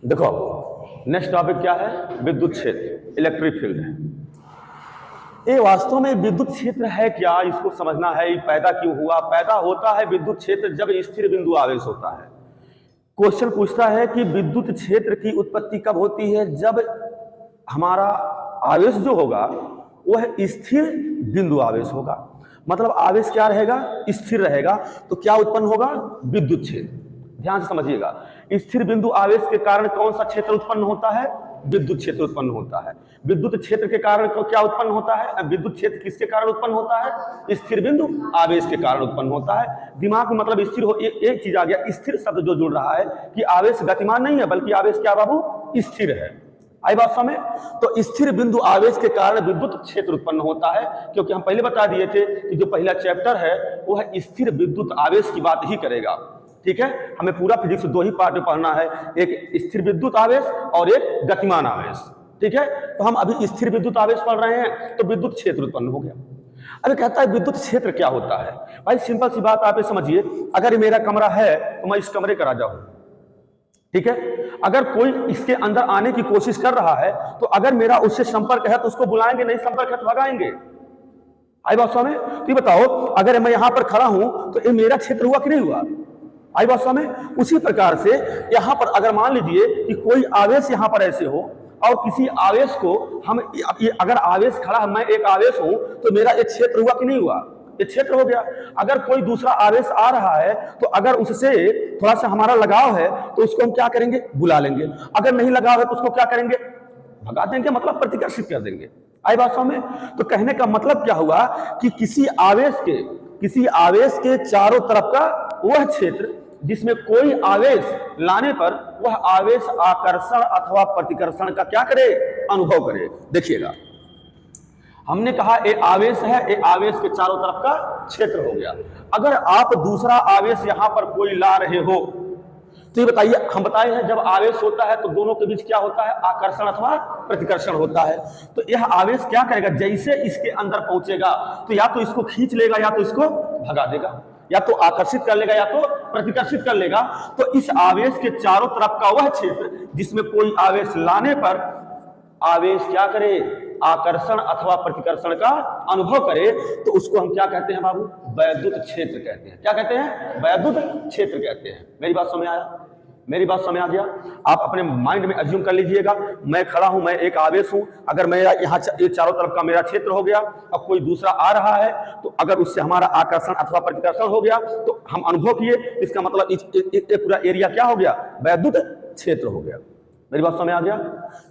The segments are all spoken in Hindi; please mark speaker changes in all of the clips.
Speaker 1: देखो नेक्स्ट टॉपिक क्या है, विद्युत क्षेत्र, इलेक्ट्रिक फील्ड है। ये वास्तव में विद्युत क्षेत्र है क्या, इसको समझना है। ये पैदा क्यों हुआ? पैदा होता है विद्युत क्षेत्र जब स्थिर बिंदु आवेश होता है। क्वेश्चन पूछता है कि विद्युत क्षेत्र की उत्पत्ति कब होती है? जब हमारा आवेश जो होगा वह स्थिर बिंदु आवेश होगा। मतलब आवेश क्या रहेगा? स्थिर रहेगा। तो क्या उत्पन्न होगा? विद्युत क्षेत्र। ध्यान से समझिएगा, स्थिर बिंदु आवेश के कारण कौन सा क्षेत्र उत्पन्न होता है? विद्युत क्षेत्र उत्पन्न होता है। विद्युत क्षेत्र के कारण क्या उत्पन्न होता है? विद्युत क्षेत्र किसके कारण उत्पन्न होता है? स्थिर बिंदु आवेश के कारण उत्पन्न होता है। दिमाग में मतलब स्थिर हो, एक चीज आ गया, स्थिर शब्द जो जुड़ रहा है कि आवेश गतिमान नहीं है बल्कि आवेश क्या बाबू? स्थिर है। आई बात समझ? तो स्थिर बिंदु आवेश के कारण विद्युत क्षेत्र उत्पन्न होता है। क्योंकि हम पहले बता दिए थे कि जो पहला चैप्टर है वह स्थिर विद्युत आवेश की बात ही करेगा। ठीक है, हमें पूरा फिजिक्स दो ही पार्ट में पढ़ना है, एक स्थिर विद्युत आवेश और एक गतिमान आवेश। ठीक है, तो हम अभी स्थिर विद्युत आवेश पढ़ रहे हैं, तो विद्युत क्षेत्र उत्पन्न हो गया। अभी कहता है विद्युत क्षेत्र क्या होता है? भाई सिंपल सी बात आप समझिए, अगर मेरा कमरा है तो मैं इस कमरे का राजा हूं। ठीक है, अगर कोई इसके अंदर आने की कोशिश कर रहा है तो अगर मेरा उससे संपर्क है तो उसको बुलाएंगे, नहीं संपर्क है तो भगाएंगे। आई बात समझ? तो ये बताओ, अगर मैं यहां पर खड़ा हूं तो ये मेरा क्षेत्र हुआ कि नहीं हुआ? आई बात समझ? उसी प्रकार से यहां पर अगर मान लीजिए कि कोई आवेश यहां पर ऐसे हो और किसी आवेश को हम, अगर आवेश खड़ा, मैं एक आवेश हूं तो मेरा एक क्षेत्र हुआ कि नहीं हुआ? ये क्षेत्र हो गया। अगर कोई दूसरा आवेश आ रहा है तो अगर उससे थोड़ा सा हमारा लगाव है तो उसको हम क्या करेंगे? बुला लेंगे। अगर नहीं लगाव है तो उसको क्या करेंगे? भगा देंगे, मतलब प्रतिकर्षित कर देंगे। आई बात समझ में? तो कहने का मतलब क्या हुआ कि किसी आवेश के चारों तरफ का वह क्षेत्र जिसमें कोई आवेश लाने पर वह आवेश आकर्षण अथवा प्रतिकर्षण का क्या करे? अनुभव करे। देखिएगा, हमने कहा एक आवेश है, एक आवेश के चारों तरफ का क्षेत्र हो गया। अगर आप दूसरा आवेश यहां पर कोई ला रहे हो तो ये बताइए, हम बताए हैं जब आवेश होता है तो दोनों के बीच क्या होता है? आकर्षण अथवा प्रतिकर्षण होता है। तो यह आवेश क्या करेगा? जैसे इसके अंदर पहुंचेगा तो या तो इसको खींच लेगा या तो इसको भगा देगा, या तो आकर्षित कर लेगा या तो प्रतिकर्षित कर लेगा। तो इस आवेश के चारों तरफ का वह क्षेत्र जिसमें कोई आवेश लाने पर आवेश क्या करे? आकर्षण अथवा प्रतिकर्षण का अनुभव करे, तो उसको हम क्या कहते हैं बाबू? वैद्युत क्षेत्र कहते हैं। क्या कहते हैं? वैद्युत क्षेत्र कहते हैं। मेरी बात समझ आया? मेरी बात समझ आ गया? आप अपने माइंड में अज्यूम कर लीजिएगा, मैं खड़ा हूं, मैं एक आवेश हूं, अगर मेरा यहाँ चारों तरफ का मेरा क्षेत्र हो गया और कोई दूसरा आ रहा है तो अगर उससे हमारा आकर्षण अथवा प्रतिकर्षण हो गया तो हम अनुभव किए, इसका मतलब पूरा एरिया क्या हो गया? वैद्युत क्षेत्र हो गया। मेरी बात समझ आ गया?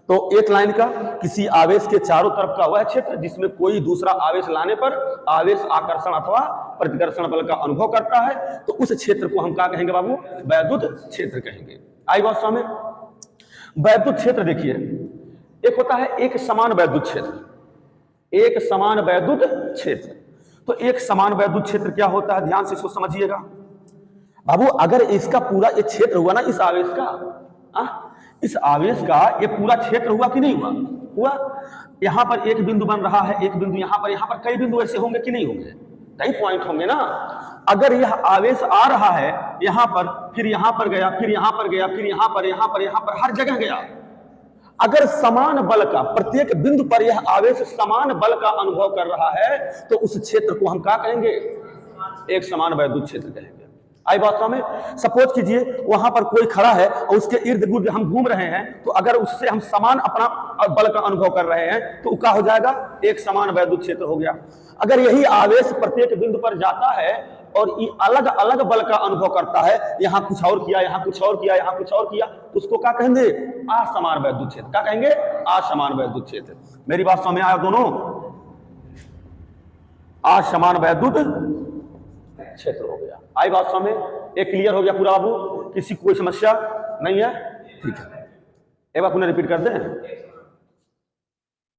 Speaker 1: तो एक लाइन का, किसी आवेश के चारों तरफ का वह क्षेत्र जिसमें कोई दूसरा आवेश लाने पर आवेश आकर्षण अथवा प्रतिकर्षण बल का अनुभव करता है, तो उस क्षेत्र को हम क्या कहेंगे बाबू? वैद्युत क्षेत्र कहेंगे। आई बात समझ? वैद्युत क्षेत्र देखिए, एक होता है एक समान वैद्युत क्षेत्र, एक समान वैद्युत क्षेत्र। तो एक समान वैद्युत क्षेत्र क्या होता है? ध्यान से इसको समझिएगा बाबू। अगर इसका पूरा एक क्षेत्र हुआ ना, इस आवेश का, इस आवेश का ये पूरा क्षेत्र हुआ कि नहीं हुआ? हुआ। यहां पर एक बिंदु बन रहा है, एक बिंदु यहां पर कई बिंदु ऐसे होंगे कि नहीं होंगे? कई पॉइंट होंगे ना। अगर यह आवेश आ रहा है यहां पर, फिर यहां पर गया, फिर यहां पर गया, फिर यहां पर हर जगह गया, अगर समान बल का प्रत्येक बिंदु पर यह आवेश समान बल का अनुभव कर रहा है तो उस क्षेत्र को हम क्या कहेंगे? एक समान वैद्युत क्षेत्र कहेंगे। आई बात समझ? सपोज कीजिए वहां पर कोई खड़ा है और उसके इर्द गिर्द हम घूम रहे हैं, तो अगर उससे हम समान अपना बल का अनुभव कर रहे हैं तो क्या हो जाएगा? एक समान वैद्युत क्षेत्र हो गया। अगर यही आवेश प्रत्येक बिंदु पर जाता है और ये अलग अलग बल का अनुभव करता है, यहां कुछ और किया, यहां कुछ और किया, यहां कुछ और किया, तो उसको क्या कहेंगे? असमान वैद्युत क्षेत्र। क्या कहेंगे? असमान वैद्युत क्षेत्र। मेरी बात समझ आया दोनों? असमान वैद्युत क्षेत्र हो गया। आई बात समझ? एक क्लियर हो गया पूरा बाबू? किसी कोई समस्या नहीं है? ठीक है, एक बार पुनः रिपीट कर दें।